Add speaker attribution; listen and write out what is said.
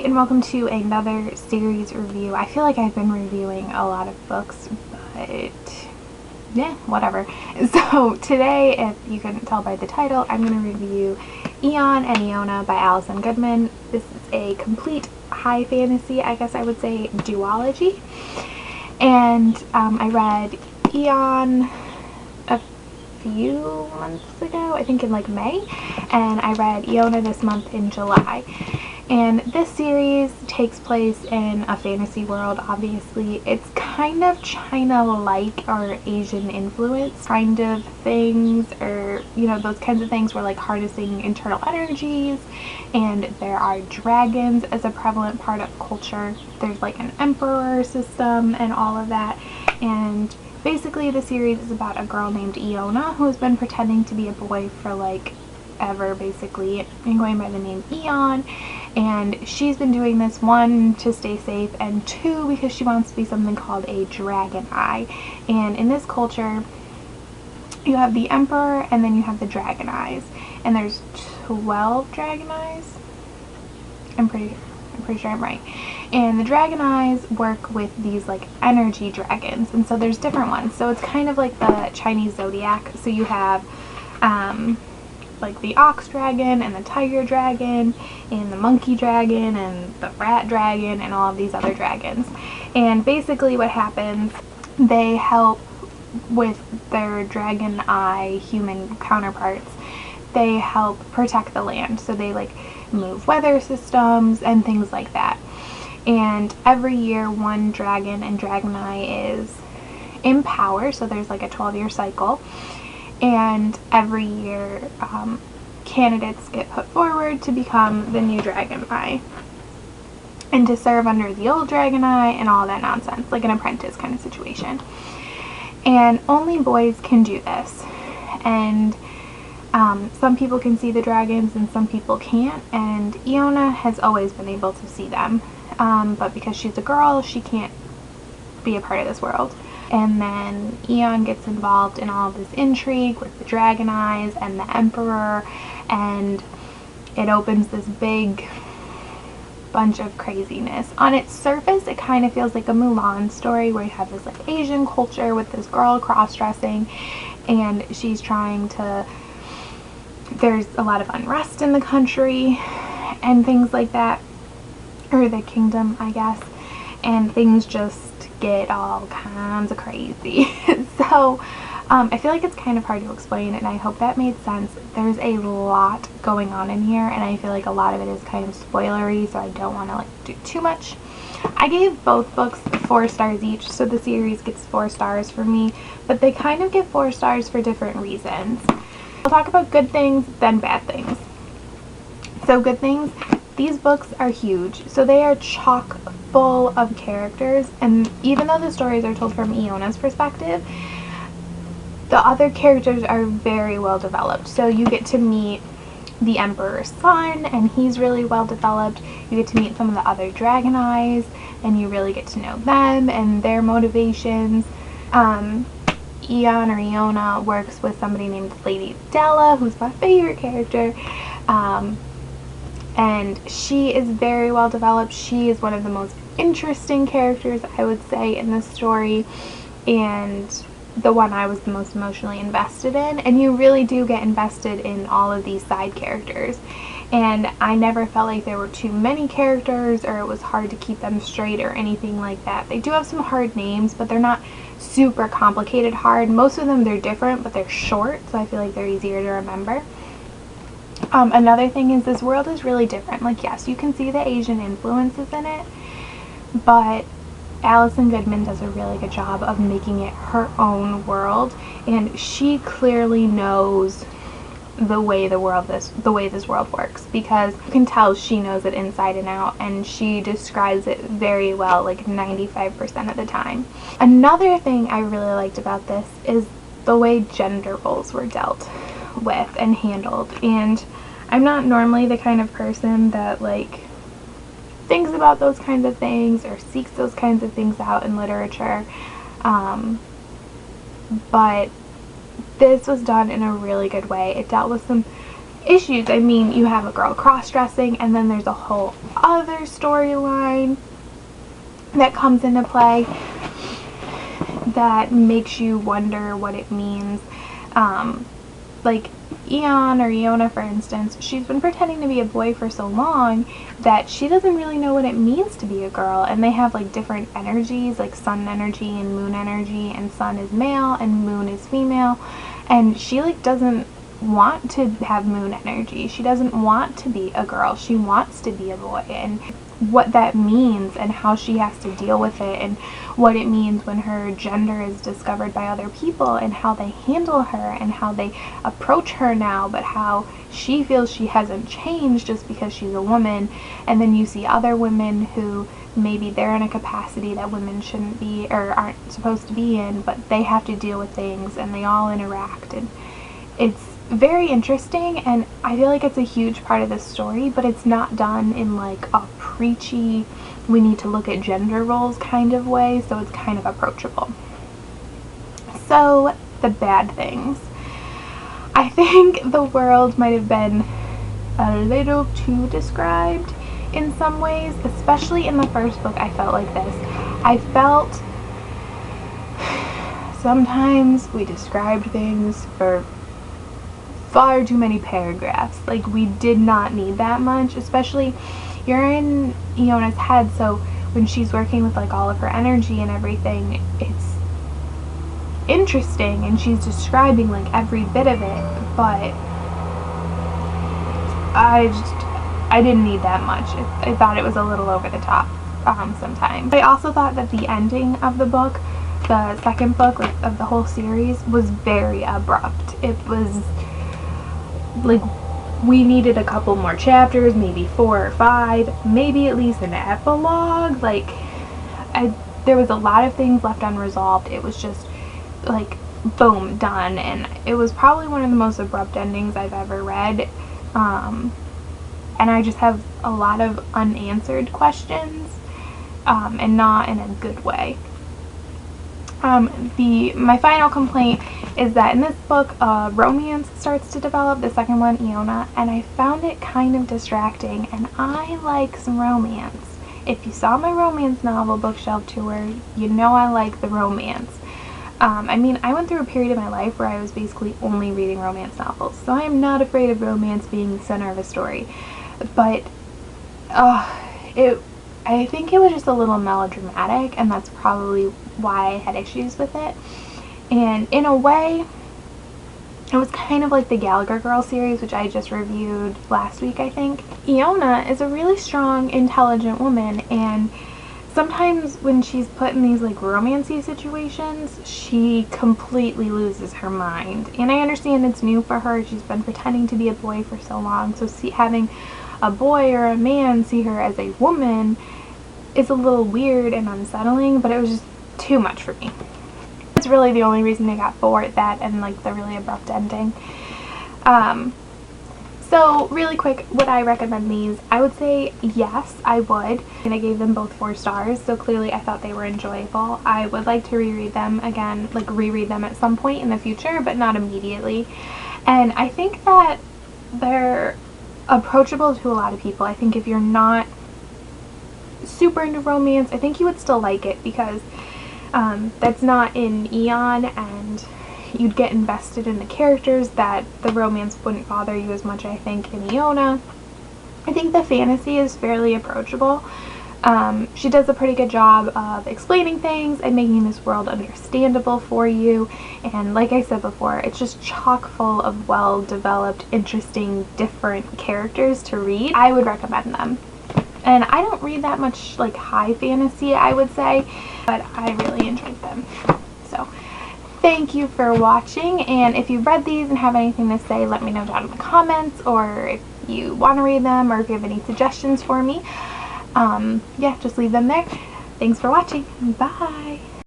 Speaker 1: And welcome to another series review. I feel like I've been reviewing a lot of books, but yeah, whatever. So today, if you couldn't tell by the title, I'm going to review Eon and Eona by Allison Goodman. This is a complete high fantasy, I guess I would say, duology. And I read Eon a few months ago, I think in like May, and I read Eona this month in July. And this series takes place in a fantasy world, obviously. It's kind of China-like or Asian influence kind of things, or, you know, those kinds of things where like harnessing internal energies, and there are dragons as a prevalent part of culture. There's like an emperor system and all of that. And basically the series is about a girl named Eona who has been pretending to be a boy for like ever, basically, and going by the name Eon. And she's been doing this, one, to stay safe, and two, because she wants to be something called a dragon eye. And in this culture, you have the emperor and then you have the dragon eyes, and there's 12 dragon eyes. I'm pretty sure I'm right. And the dragon eyes work with these like energy dragons, and so there's different ones. So it's kind of like the Chinese zodiac. So you have like the ox dragon and the tiger dragon and the monkey dragon and the rat dragon and all of these other dragons. And basically what happens, they help with their dragon eye human counterparts. They help protect the land, so they like move weather systems and things like that. And every year one dragon and dragon eye is in power, so there's like a 12-year cycle. And every year candidates get put forward to become the new dragon eye and to serve under the old dragon eye and all that nonsense, like an apprentice kind of situation. And only boys can do this, and some people can see the dragons and some people can't, and Eona has always been able to see them, but because she's a girl, she can't be a part of this world. And then Eon gets involved in all of this intrigue with the dragon eyes and the emperor, and it opens this big bunch of craziness. On its surface, it kind of feels like a Mulan story, where you have this like Asian culture with this girl cross-dressing, and she's trying to, there's a lot of unrest in the country and things like that, or the kingdom, I guess, and things just get all kinds of crazy. So I feel like it's kind of hard to explain, and I hope that made sense. There's a lot going on in here, and I feel like a lot of it is kind of spoilery, so I don't want to like do too much. I gave both books 4 stars each, so the series gets 4 stars for me, but they kind of get 4 stars for different reasons. I'll talk about good things, then bad things. So good things, these books are huge, so they are chock full of characters, and even though the stories are told from Eona's perspective, the other characters are very well developed. So you get to meet the emperor's son, and he's really well developed. You get to meet some of the other dragon eyes, and you really get to know them and their motivations. Eon or Eona works with somebody named Lady Della, who's my favorite character. And she is very well developed. She is one of the most interesting characters, I would say, in this story, and the one I was the most emotionally invested in. And you really do get invested in all of these side characters, and I never felt like there were too many characters or it was hard to keep them straight or anything like that. They do have some hard names, but they're not super complicated hard. Most of them, they're different, but they're short, so I feel like they're easier to remember. Another thing is, this world is really different. Like, yes, you can see the Asian influences in it, but Allison Goodman does a really good job of making it her own world, and she clearly knows the way this world works, because you can tell she knows it inside and out, and she describes it very well, like 95% of the time. Another thing I really liked about this is the way gender roles were dealt with and handled. And I'm not normally the kind of person that like thinks about those kinds of things or seeks those kinds of things out in literature, but this was done in a really good way. It dealt with some issues. I mean, you have a girl cross-dressing, and then there's a whole other storyline that comes into play that makes you wonder what it means. Like Eon or Eona, for instance, she's been pretending to be a boy for so long that she doesn't really know what it means to be a girl, and they have like different energies, like sun energy and moon energy, and sun is male and moon is female, and she like doesn't want to have moon energy. She doesn't want to be a girl. She wants to be a boy, and what that means and how she has to deal with it, and what it means when her gender is discovered by other people, and how they handle her and how they approach her now, but how she feels she hasn't changed just because she's a woman. And then you see other women who maybe they're in a capacity that women shouldn't be or aren't supposed to be in, but they have to deal with things, and they all interact, and it's very interesting, and I feel like it's a huge part of the story, but it's not done in like a preachy, we need to look at gender roles kind of way, so it's kind of approachable. So, the bad things. I think the world might have been a little too described in some ways, especially in the first book. I felt like this. I felt sometimes we described things for far too many paragraphs. Like, we did not need that much, especially you're in Eona's head, so when she's working with like all of her energy and everything, it's interesting and she's describing like every bit of it, but I didn't need that much. I thought it was a little over the top sometimes. I also thought that the ending of the book, the second book of the whole series, was very abrupt. It was like we needed a couple more chapters, maybe 4 or 5, maybe at least an epilogue. Like, there was a lot of things left unresolved. It was just like boom, done, and it was probably one of the most abrupt endings I've ever read. And I just have a lot of unanswered questions, and not in a good way. My final complaint is that in this book, romance starts to develop, the second one, Eona, and I found it kind of distracting, and I like some romance. If you saw my romance novel bookshelf tour, you know I like the romance. I mean, I went through a period of my life where I was basically only reading romance novels, so I am not afraid of romance being the center of a story, but I think it was just a little melodramatic, and that's probably why I had issues with it. And in a way, it was kind of like the Gallagher Girl series, which I just reviewed last week, I think. Eona is a really strong, intelligent woman, and sometimes when she's put in these like romancy situations, she completely loses her mind. And I understand it's new for her. She's been pretending to be a boy for so long, so having a boy or a man see her as a woman is a little weird and unsettling, but it was just too much for me. It's really the only reason I got bored, that and like the really abrupt ending. So really quick, would I recommend these? I would say yes, I would. And I gave them both 4 stars, so clearly I thought they were enjoyable. I would like to reread them again, like reread them at some point in the future, but not immediately. And I think that they're approachable to a lot of people. I think if you're not super into romance, I think you would still like it, because that's not in Eon, and you'd get invested in the characters that the romance wouldn't bother you as much, I think, in Eona. I think the fantasy is fairly approachable. She does a pretty good job of explaining things and making this world understandable for you, and like I said before, it's just chock full of well-developed, interesting, different characters to read. I would recommend them. And I don't read that much like high fantasy, I would say, but I really enjoyed them. So thank you for watching, and if you've read these and have anything to say, let me know down in the comments, or if you want to read them, or if you have any suggestions for me, yeah, just leave them there. Thanks for watching. Bye!